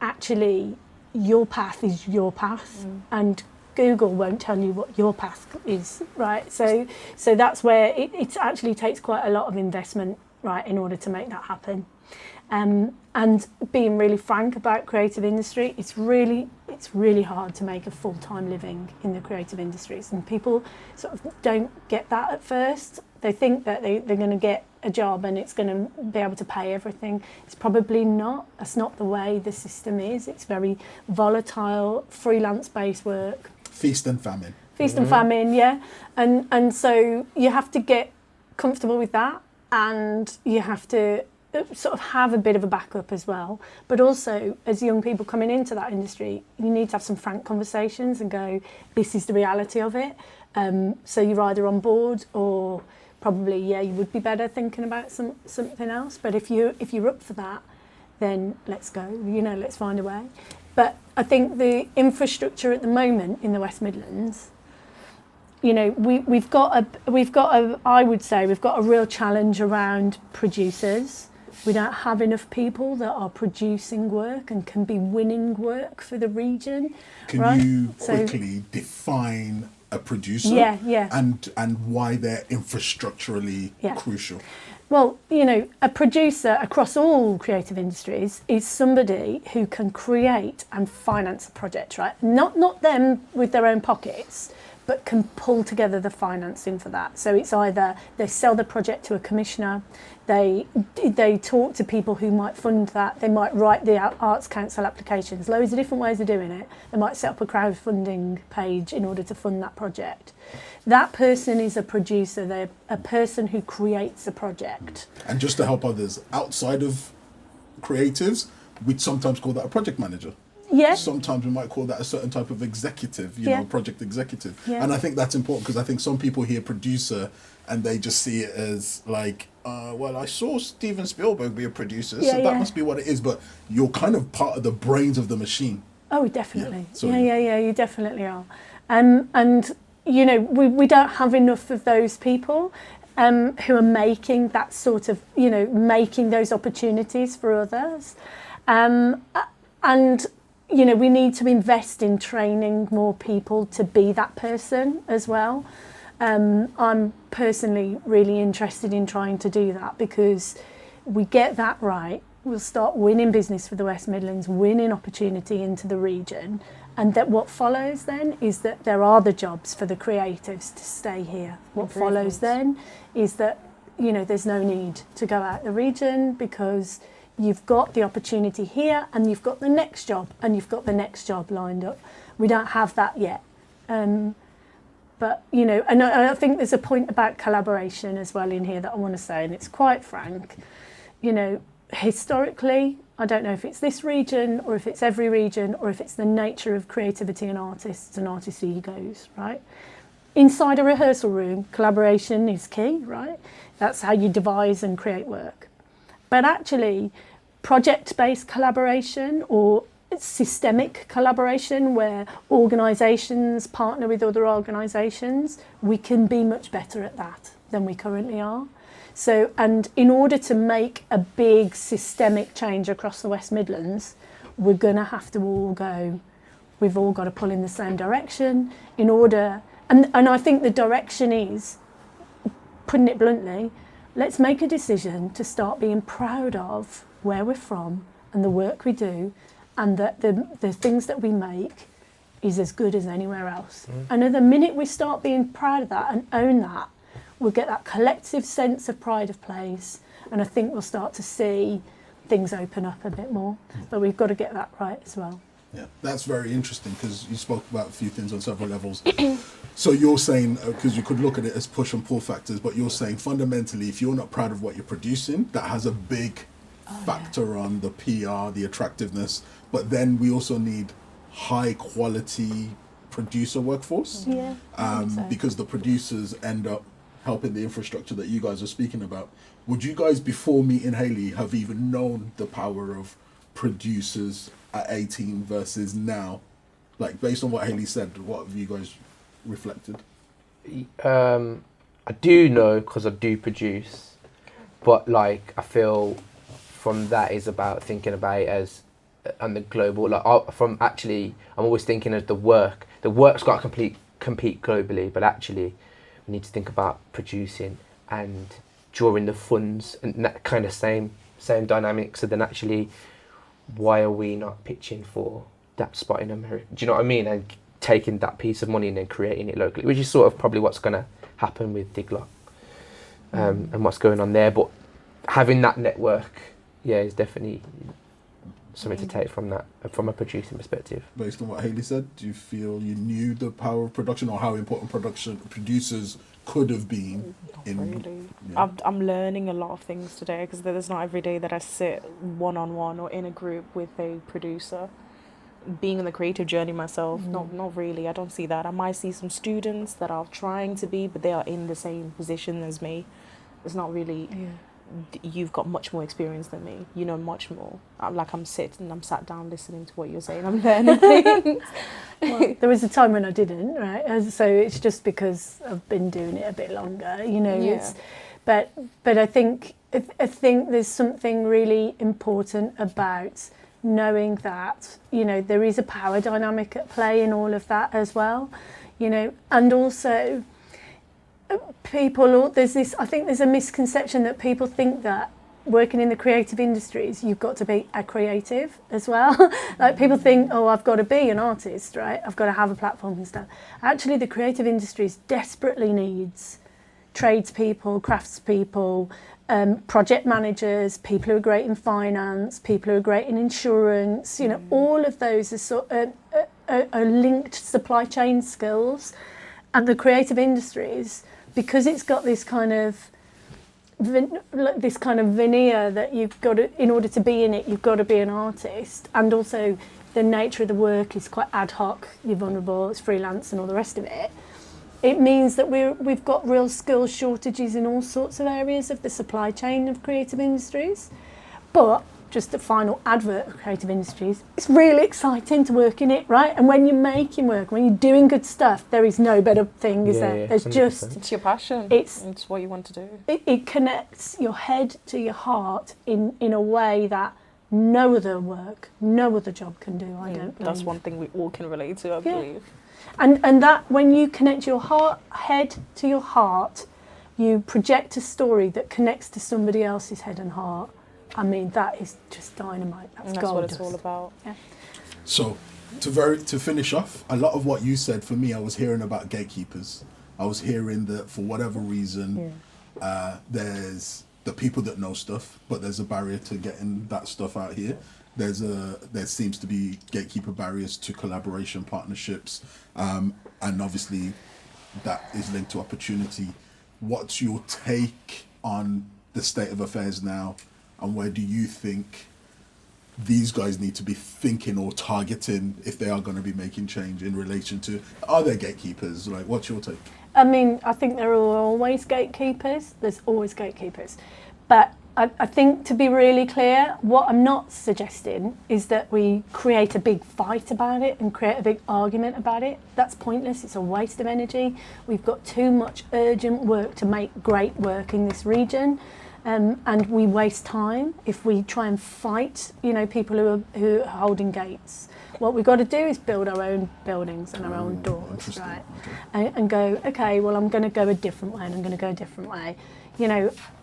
actually your path is your path and Google won't tell you what your path is, right? So that's where it actually takes quite a lot of investment, right, in order to make that happen. And being really frank about creative industry, it's really hard to make a full-time living in the creative industries, and people sort of don't get that at first. They think that they're going to get a job and it's going to be able to pay everything. It's probably not. That's not the way the system is. It's very volatile, freelance-based work. Feast and famine. Feast and famine, yeah. And so you have to get comfortable with that, and you have to sort of have a bit of a backup as well. But also, as young people coming into that industry, you need to have some frank conversations and go, this is the reality of it. So you're either on board or probably, you would be better thinking about something else. But if you're up for that, then let's go, you know, let's find a way. But I think the infrastructure at the moment in the West Midlands, you know, we've got a real challenge around producers. We don't have enough people that are producing work and can be winning work for the region. Can you quickly define a producer? Yeah. And why they're infrastructurally crucial? Well, you know, a producer across all creative industries is somebody who can create and finance a project, right? Not them with their own pockets, but can pull together the financing for that. So it's either they sell the project to a commissioner, they talk to people who might fund that, they might write the Arts Council applications, loads of different ways of doing it. They might set up a crowdfunding page in order to fund that project. That person is a producer, they're a person who creates a project. And just to help others outside of creatives, we'd sometimes call that a project manager. Yeah. Sometimes we might call that a certain type of executive, you Yeah. know, project executive. Yeah. And I think that's important because I think some people hear producer and they just see it as like, well, I saw Steven Spielberg be a producer, so Yeah, that yeah. must be what it is. But you're kind of part of the brains of the machine. Oh, definitely. So- Yeah, you definitely are. And you know, we don't have enough of those people who are making that sort of, you know, making those opportunities for others. And, you know, we need to invest in training more people to be that person as well. I'm personally really interested in trying to do that because we get that right, we'll start winning business for the West Midlands, winning opportunity into the region, and that what follows then is that there are the jobs for the creatives to stay here. What follows then is that, you know, there's no need to go out the region because you've got the opportunity here and you've got the next job and you've got the next job lined up. We don't have that yet. But, you know, and I think there's a point about collaboration as well in here that I want to say, and it's quite frank. You know, historically, I don't know if it's this region or if it's every region or if it's the nature of creativity and artists egos, right? Inside a rehearsal room, collaboration is key, right? That's how you devise and create work. But actually, project-based collaboration or systemic collaboration where organisations partner with other organisations, we can be much better at that than we currently are. So, and in order to make a big systemic change across the West Midlands, we're going to have to all go, we've all got to pull in the same direction in order, and I think the direction is, putting it bluntly, let's make a decision to start being proud of where we're from and the work we do, and that the things that we make is as good as anywhere else. And at the minute we start being proud of that and own that, we'll get that collective sense of pride of place, and I think we'll start to see things open up a bit more. But we've got to get that right as well. Yeah, that's very interesting because you spoke about a few things on several levels. So you're saying, because you could look at it as push and pull factors, but you're saying fundamentally, if you're not proud of what you're producing, that has a big factor on the PR, the attractiveness. But then we also need high quality producer workforce. Yeah, I think so. Because the producers end up helping the infrastructure that you guys are speaking about. Would you guys, before meeting Hayley, have even known the power of producers at 18 versus now? Like, based on what Hayley said, what have you guys reflected? I do know because I do produce, but like I feel from that is about thinking about it as on the global, like from actually I'm always thinking of the work's got to compete globally, but actually we need to think about producing and drawing the funds and that kind of same dynamic. So then actually, why are we not pitching for that spot in America? Do you know what I mean? And taking that piece of money and then creating it locally, which is sort of probably what's going to happen with Diglock and what's going on there. But having that network, yeah, is definitely something to take from that, from a producing perspective. Based on what Hayley said, do you feel you knew the power of production or how important producers could have been? Really. Yeah. I'm learning a lot of things today because there's not every day that I sit one-on-one or in a group with a producer. Being in the creative journey myself, not really. I don't see that. I might see some students that are trying to be, but they are in the same position as me. It's not really... You've got much more experience than me. You know much more. I'm sat down listening to what you're saying. I'm learning things. Well, there was a time when I didn't, right? So it's just because I've been doing it a bit longer, you know. Yeah. But I think there's something really important about knowing that, you know, there is a power dynamic at play in all of that as well, you know, and also I think there's a misconception that people think that working in the creative industries, you've got to be a creative as well. Like people think, oh, I've got to be an artist, right? I've got to have a platform and stuff. Actually, the creative industries desperately needs tradespeople, craftspeople, project managers, people who are great in finance, people who are great in insurance. You know, all of those are linked supply chain skills, and the creative industries, because it's got this kind of veneer that you've got to, in order to be in it, you've got to be an artist, and also the nature of the work is quite ad hoc. You're vulnerable, it's freelance, and all the rest of it. It means that we've got real skills shortages in all sorts of areas of the supply chain of creative industries. But just the final advert of creative industries, it's really exciting to work in it, right? And when you're making work, when you're doing good stuff, there is no better thing, is there? There's 100%. just, It's your passion. It's what you want to do. it connects your head to your heart in a way that no other work, no other job can do, I don't believe. That's one thing we all can relate to, I believe. And that when you connect your head to your heart, you project a story that connects to somebody else's head and heart. I mean, that is just dynamite. That's gold what it's dust. all about. Yeah. So, to finish off, a lot of what you said for me, I was hearing about gatekeepers. I was hearing that for whatever reason, there's the people that know stuff, but there's a barrier to getting that stuff out here. There seems to be gatekeeper barriers to collaboration, partnerships, and obviously that is linked to opportunity. What's your take on the state of affairs now, and where do you think these guys need to be thinking or targeting if they are going to be making change in relation to, are there gatekeepers? Like, what's your take? I mean, I think there are always gatekeepers. There's always gatekeepers. But I think, to be really clear, what I'm not suggesting is that we create a big fight about it and create a big argument about it. That's pointless. It's a waste of energy. We've got too much urgent work to make great work in this region. And we waste time if we try and fight, people who are holding gates. What we've got to do is build our own buildings and our own doors, right? And go, okay, well, I'm going to go a different way, and I'm going to go a different way.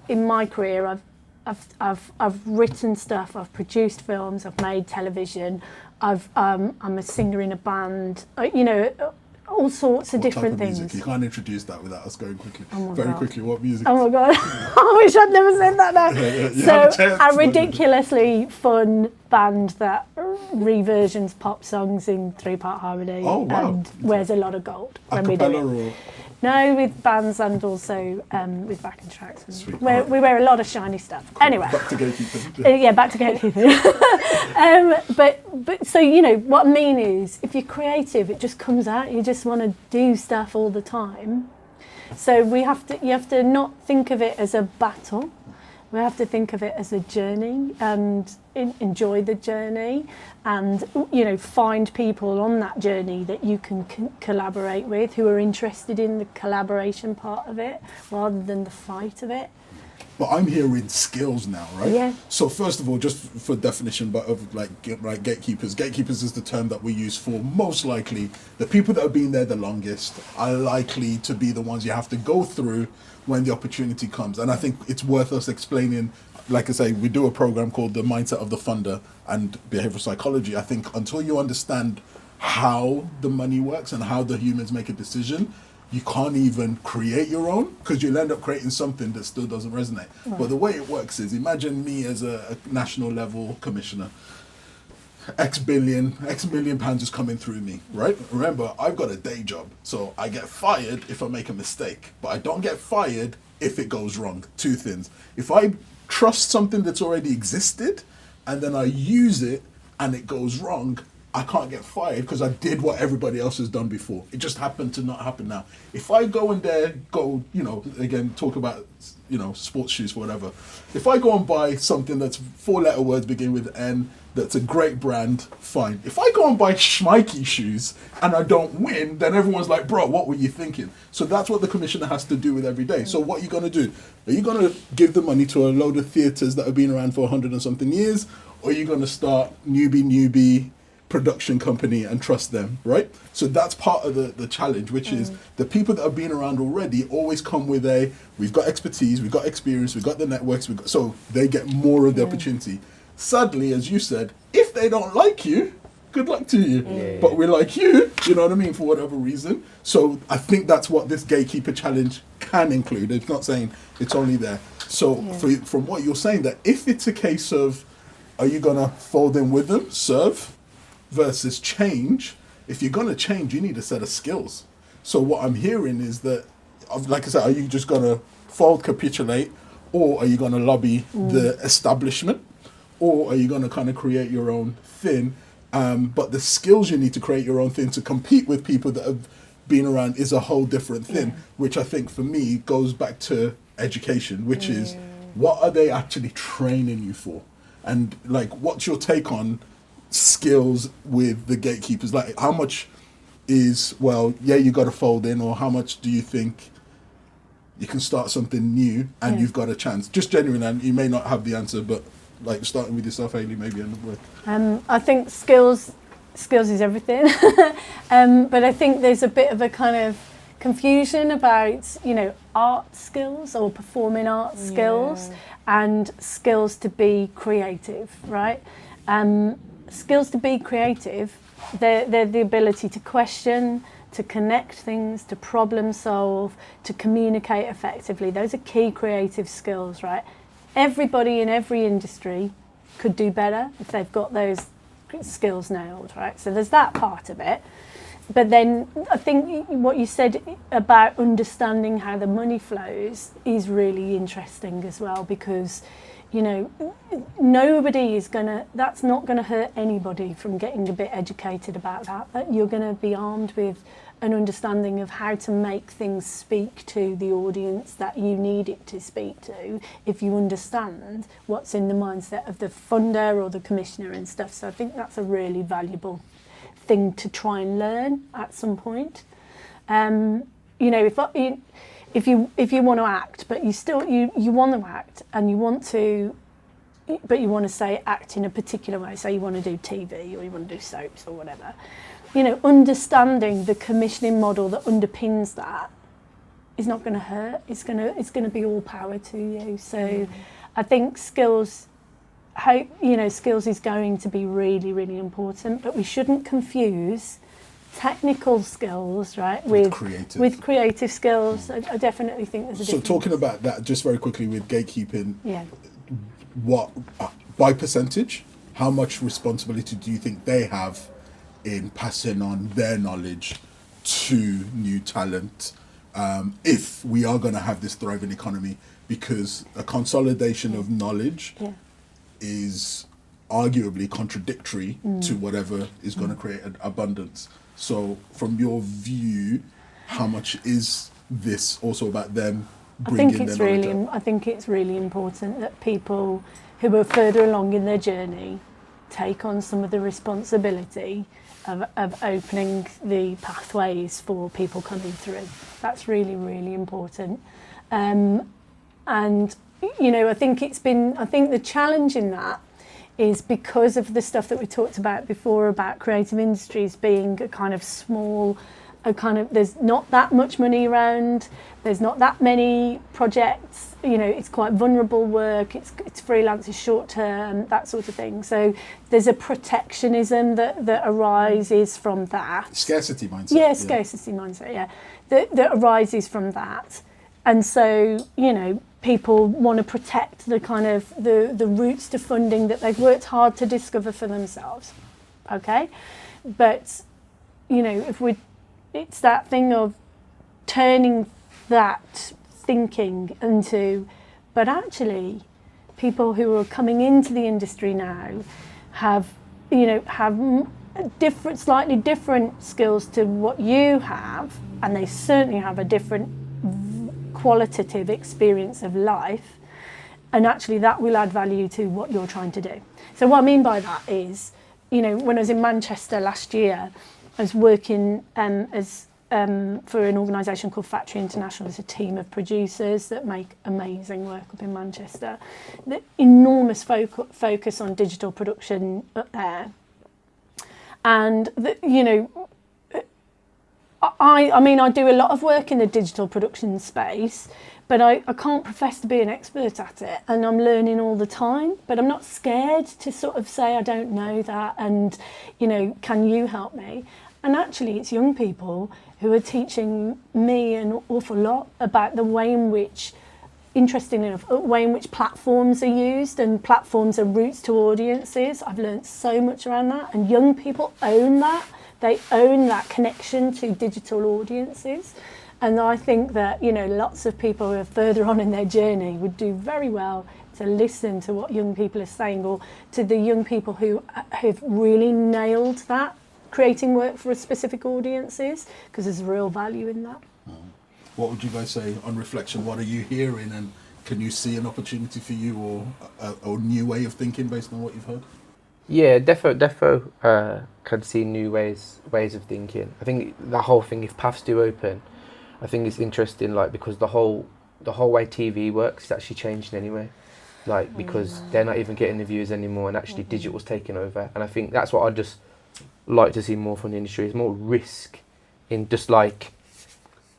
In my career, I've written stuff, I've produced films, I've made television, I'm a singer in a band, all sorts of different things. Music? You can't introduce that without us going quickly. Oh Very quickly, what music? Oh my God, I wish I'd never said that now. So a ridiculously fun band that reversions pop songs in 3-part harmony and wears a lot of gold when we do it. Or? No, with bands and also with backing tracks. Sweet. We wear a lot of shiny stuff. Cool. Anyway. Back to gatekeeping. Back to gatekeeping. But so, what I mean is, if you're creative, it just comes out. You just want to do stuff all the time. So you have to not think of it as a battle. We have to think of it as a journey and enjoy the journey, and find people on that journey that you can collaborate with, who are interested in the collaboration part of it rather than the fight of it. But I'm hearing skills now, right? Yeah. So first of all, just for definition, but of like gatekeepers. Gatekeepers is the term that we use for most likely the people that have been there the longest are likely to be the ones you have to go through when the opportunity comes. And I think it's worth us explaining. Like I say, we do a program called The Mindset of the Funder and Behavioral Psychology. I think until you understand how the money works and how the humans make a decision, you can't even create your own, because you'll end up creating something that still doesn't resonate. Right. But the way it works is, imagine me as a national level commissioner. X million pounds is coming through me, right? Remember, I've got a day job, so I get fired if I make a mistake, but I don't get fired if it goes wrong. Two things. If I trust something that's already existed and then I use it and it goes wrong, I can't get fired because I did what everybody else has done before. It just happened to not happen now. If I go in there, again, talk about, sports shoes, whatever. If I go and buy something that's 4-letter words begin with N, that's a great brand, fine. If I go and buy Schmeike shoes and I don't win, then everyone's like, bro, what were you thinking? So that's what the commissioner has to do with every day. So what are you going to do? Are you going to give the money to a load of theatres that have been around for 100 and something years? Or are you going to start newbie, production company and trust them, right? So that's part of the challenge, which is the people that have been around already always come with we've got expertise, we've got experience, we've got the networks, so they get more of the opportunity. Sadly, as you said, if they don't like you, good luck to you. But we like you know what I mean, for whatever reason. So I think that's what this gatekeeper challenge can include. It's not saying it's only there. So from what you're saying, that if it's a case of, are you going to fold in with them, serve, versus change, if you're going to change, you need a set of skills. So what I'm hearing is that, like I said, are you just going to fold, capitulate, or are you going to lobby the establishment, or are you going to kind of create your own thing? But the skills you need to create your own thing to compete with people that have been around is a whole different thing, which I think for me goes back to education, which is, what are they actually training you for? And like, what's your take on skills with the gatekeepers? Like, how much is, well, yeah, you got to fold in, or how much do you think you can start something new and you've got a chance? Just genuine, and you may not have the answer, but like starting with yourself, Hayley, maybe. I think skills is everything, but I think there's a bit of a kind of confusion about, you know, art skills or performing arts skills and skills to be creative, right? Skills to be creative, they're the ability to question, to connect things, to problem solve, to communicate effectively. Those are key creative skills, right? Everybody in every industry could do better if they've got those skills nailed, right? So there's that part of it. But then I think what you said about understanding how the money flows is really interesting as well, because, you know, that's not going to hurt anybody from getting a bit educated about that you're going to be armed with an understanding of how to make things speak to the audience that you need it to speak to, if you understand what's in the mindset of the funder or the commissioner and stuff. So I think that's a really valuable thing to try and learn at some point. You know, if you want to act, but you want to act and you want to, but you want to say act in a particular way, so you want to do TV or you want to do soaps or whatever, you know, understanding the commissioning model that underpins that is not going to hurt. It's going to be all power to you. So I think skills is going to be really, really important, but we shouldn't confuse technical skills, right, with creative skills. I definitely think there's a difference. So talking about that, just very quickly with gatekeeping, what, by percentage, how much responsibility do you think they have in passing on their knowledge to new talent, if we are going to have this thriving economy? Because a consolidation of knowledge is arguably contradictory to whatever is going to create an abundance. So from your view, how much is this also about them bringing their knowledge up? I think it's really important that people who are further along in their journey take on some of the responsibility of opening the pathways for people coming through. That's really, really important. And, you know, I think the challenge in that is because of the stuff that we talked about before about creative industries being a kind of small, there's not that much money around, there's not that many projects, you know, it's quite vulnerable work, it's freelance, it's short term, that sort of thing. So there's a protectionism that arises from that. Scarcity mindset. Yeah, scarcity mindset, yeah. That arises from that. And so, you know, people want to protect the kind of the routes to funding that they've worked hard to discover for themselves. Okay? But, you know, it's that thing of turning that thinking into, but actually people who are coming into the industry now have slightly different skills to what you have, and they certainly have a different qualitative experience of life, and actually that will add value to what you're trying to do. So what I mean by that is, you know, when I was in Manchester last year, I was working for an organisation called Factory International. It's a team of producers that make amazing work up in Manchester. The enormous focus on digital production up there. And you know, I mean, I do a lot of work in the digital production space, but I can't profess to be an expert at it, and I'm learning all the time, but I'm not scared to sort of say I don't know that, and you know, can you help me? And actually it's young people who are teaching me an awful lot about the way in which, interestingly enough, the way in which platforms are used, and platforms are routes to audiences. I've learned so much around that, and young people own that. They own that connection to digital audiences. And I think that, you know, lots of people who are further on in their journey would do very well to listen to what young people are saying, or to the young people who have really nailed that, creating work for specific audiences, because there's real value in that. What would you guys say on reflection? What are you hearing, and can you see an opportunity for you, or a new way of thinking based on what you've heard? Yeah, defo can see new ways of thinking. I think the whole thing, if paths do open, I think it's interesting, like, because the whole way TV works is actually changing anyway, like, because they're not even getting the viewers anymore, and actually digital's taking over. And I think that's what I'd just like to see more from the industry, is more risk in just like,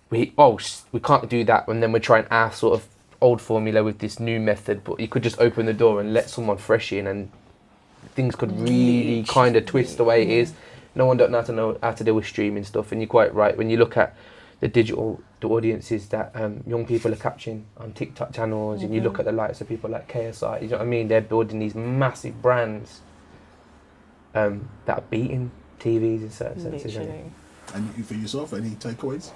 we can't do that, and then we're trying our sort of old formula with this new method, but you could just open the door and let someone fresh in, and things could really kind of twist the way it is. No one don't know how to deal with streaming stuff, and you're quite right. When you look at the audiences that young people are capturing on TikTok channels, and you look at the likes of people like KSI, you know what I mean? They're building these massive brands that are beating TVs in certain senses. And for yourself, any takeaways?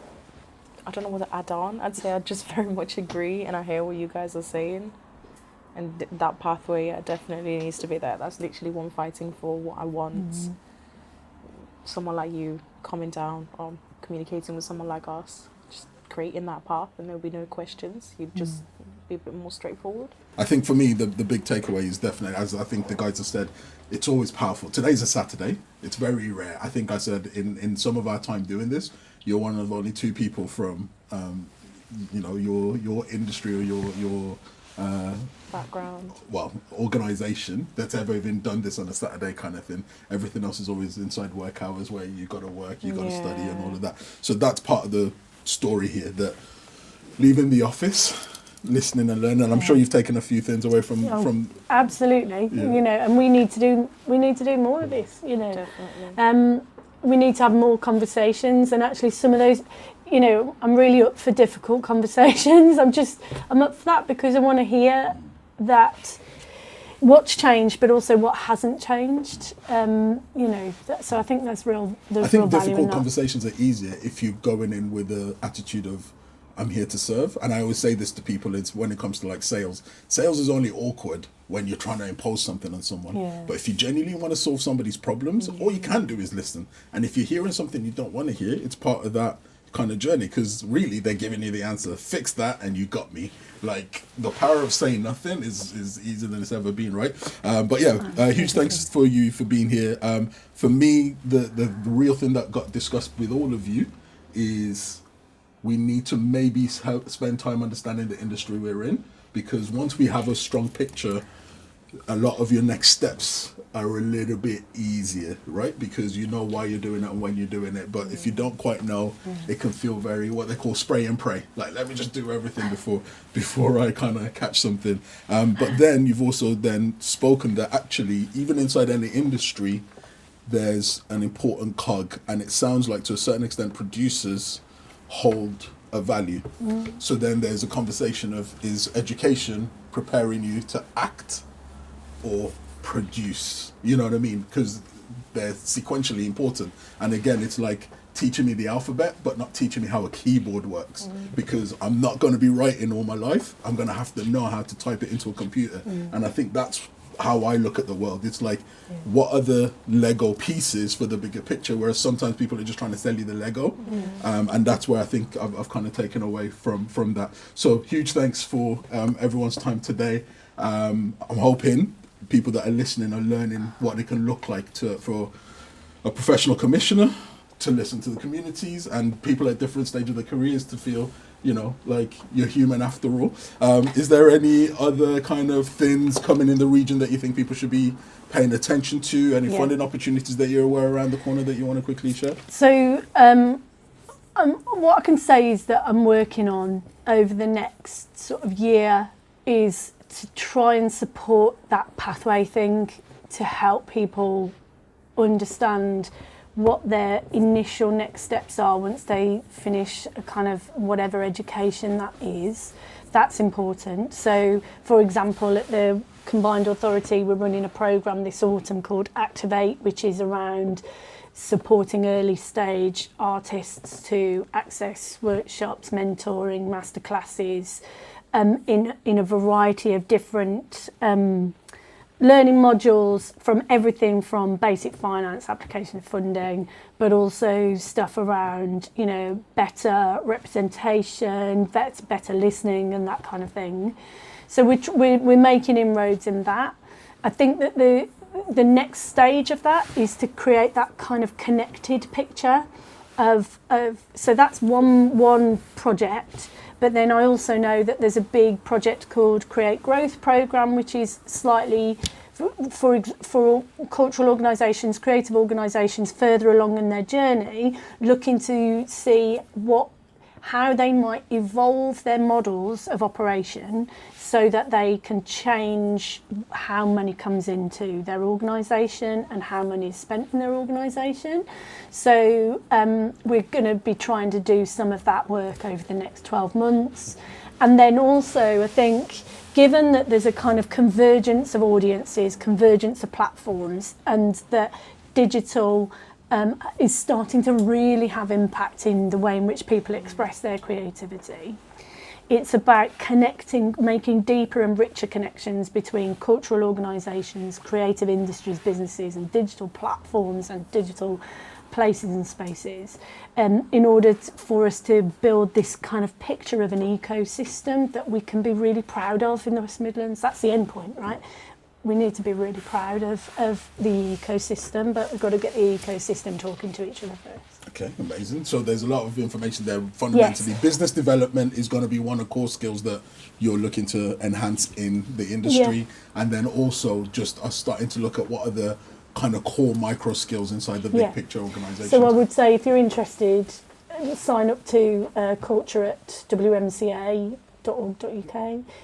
I don't know what to add on. I'd say I just very much agree, and I hear what you guys are saying. And that pathway definitely needs to be there. That's literally what I'm fighting for, what I want. Someone like you coming down, communicating with someone like us, just creating that path, and there'll be no questions. You'd just be a bit more straightforward. I think for me, the big takeaway is definitely, as I think the guys have said, it's always powerful. Today's a Saturday. It's very rare. I think I said in some of our time doing this, you're one of only two people from, you know, your industry or your background, organization that's ever even done this on a Saturday kind of thing. Everything else is always inside work hours, where you got to work, you got to study, and all of that. So that's part of the story here, that leaving the office, listening and learning. And I'm sure you've taken a few things away from absolutely. Yeah. You know, and we need to do more of this. You know, definitely. We need to have more conversations, and actually some of those, you know, I'm really up for difficult conversations. I'm up for that, because I want to hear that what's changed, but also what hasn't changed. You know, so I think there's real value in that. I think difficult conversations are easier if you're going in with the attitude of, I'm here to serve. And I always say this to people, it's when it comes to like sales is only awkward when you're trying to impose something on someone. Yeah. But if you genuinely want to solve somebody's problems, all you can do is listen. And if you're hearing something you don't want to hear, it's part of that kind of journey, because really they're giving you the answer. Fix that and you got me. Like, the power of saying nothing is easier than it's ever been, right? But yeah, huge thanks for you for being here. For me, the real thing that got discussed with all of you is we need to maybe spend time understanding the industry we're in, because once we have a strong picture, a lot of your next steps are a little bit easier, right? Because you know why you're doing it and when you're doing it. But if you don't quite know, it can feel very, what they call spray and pray. Like, let me just do everything before I kind of catch something. But then you've also then spoken that actually, even inside any industry, there's an important cog. And it sounds like, to a certain extent, producers hold a value. So then there's a conversation of, is education preparing you to act or produce? You know what I mean? Because they're sequentially important. And again, it's like teaching me the alphabet, but not teaching me how a keyboard works. Because I'm not going to be writing all my life. I'm going to have to know how to type it into a computer. And I think that's how I look at the world. It's like, what are the Lego pieces for the bigger picture? Whereas sometimes people are just trying to sell you the Lego. And that's where I think I've kind of taken away from that. So huge thanks for everyone's time today. I'm hoping people that are listening are learning what it can look like for a professional commissioner to listen to the communities and people at different stages of their careers to feel, you know, like you're human after all. Is there any other kind of things coming in the region that you think people should be paying attention to? Any funding opportunities that you're aware around the corner that you want to quickly share? So what I can say is that I'm working on over the next sort of year is to try and support that pathway thing to help people understand what their initial next steps are once they finish a kind of whatever education that is. That's important. So, for example, at the Combined Authority, we're running a programme this autumn called Activate, which is around supporting early stage artists to access workshops, mentoring, masterclasses, in a variety of different learning modules, from everything from basic finance, application of funding, but also stuff around, you know, better representation, better listening and that kind of thing. So we're making inroads in that. I think that the next stage of that is to create that kind of connected picture of so that's one project. But then I also know that there's a big project called Create Growth Programme, which is slightly for cultural organisations, creative organisations further along in their journey, looking to see how they might evolve their models of operation so that they can change how money comes into their organisation and how money is spent in their organisation. So we're going to be trying to do some of that work over the next 12 months. And then also, I think, given that there's a kind of convergence of audiences, convergence of platforms, and that digital is starting to really have impact in the way in which people express their creativity. It's about connecting, making deeper and richer connections between cultural organisations, creative industries, businesses, and digital platforms and digital places and spaces, in order for us to build this kind of picture of an ecosystem that we can be really proud of in the West Midlands. That's the end point, right? We need to be really proud of the ecosystem, but we've got to get the ecosystem talking to each other first. Okay, amazing. So there's a lot of information there. Fundamentally, business development is going to be one of the core skills that you're looking to enhance in the industry. And then also just us starting to look at what are the kind of core micro skills inside the big picture organisation. So I would say if you're interested, sign up to culture at wmca.org.uk,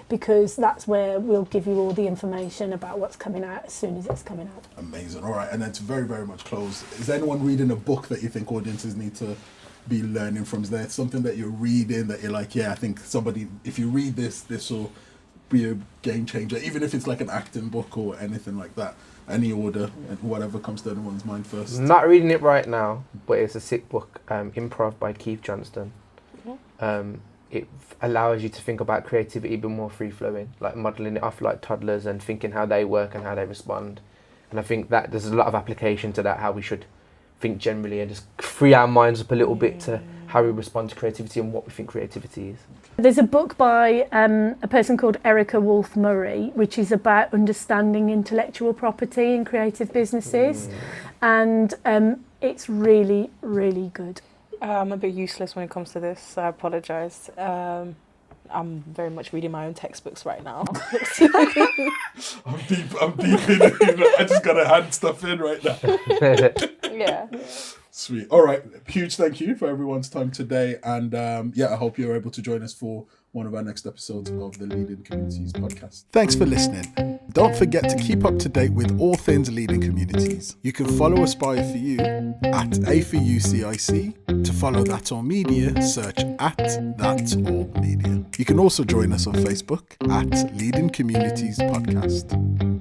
because that's where we'll give you all the information about what's coming out as soon as it's coming out. Amazing. All right, and then to very, very much close, is anyone reading a book that you think audiences need to be learning from? Is there something that you're reading that you're like, yeah, I think somebody, if you read this will be a game changer, even if it's like an acting book or anything like that? Any order, whatever comes to anyone's mind first. Not reading it right now, but it's a sick book, Improv by Keith Johnston. It allows you to think about creativity a bit more free-flowing, like modelling it off like toddlers and thinking how they work and how they respond. And I think that there's a lot of application to that, how we should think generally and just free our minds up a little bit to how we respond to creativity and what we think creativity is. There's a book by a person called Erica Wolf Murray, which is about understanding intellectual property in creative businesses. And it's really, really good. I'm a bit useless when it comes to this, so I apologise. I'm very much reading my own textbooks right now. I'm deep in it. I just got to hand stuff in right now. Yeah. Sweet. All right. Huge thank you for everyone's time today. And I hope you're able to join us for one of our next episodes of the Leading Communities podcast. Thanks for listening. Don't forget to keep up to date with all things Leading Communities. You can follow Aspire For You at A4UCIC. To follow That's All Media, search at That's All Media. You can also join us on Facebook at Leading Communities Podcast.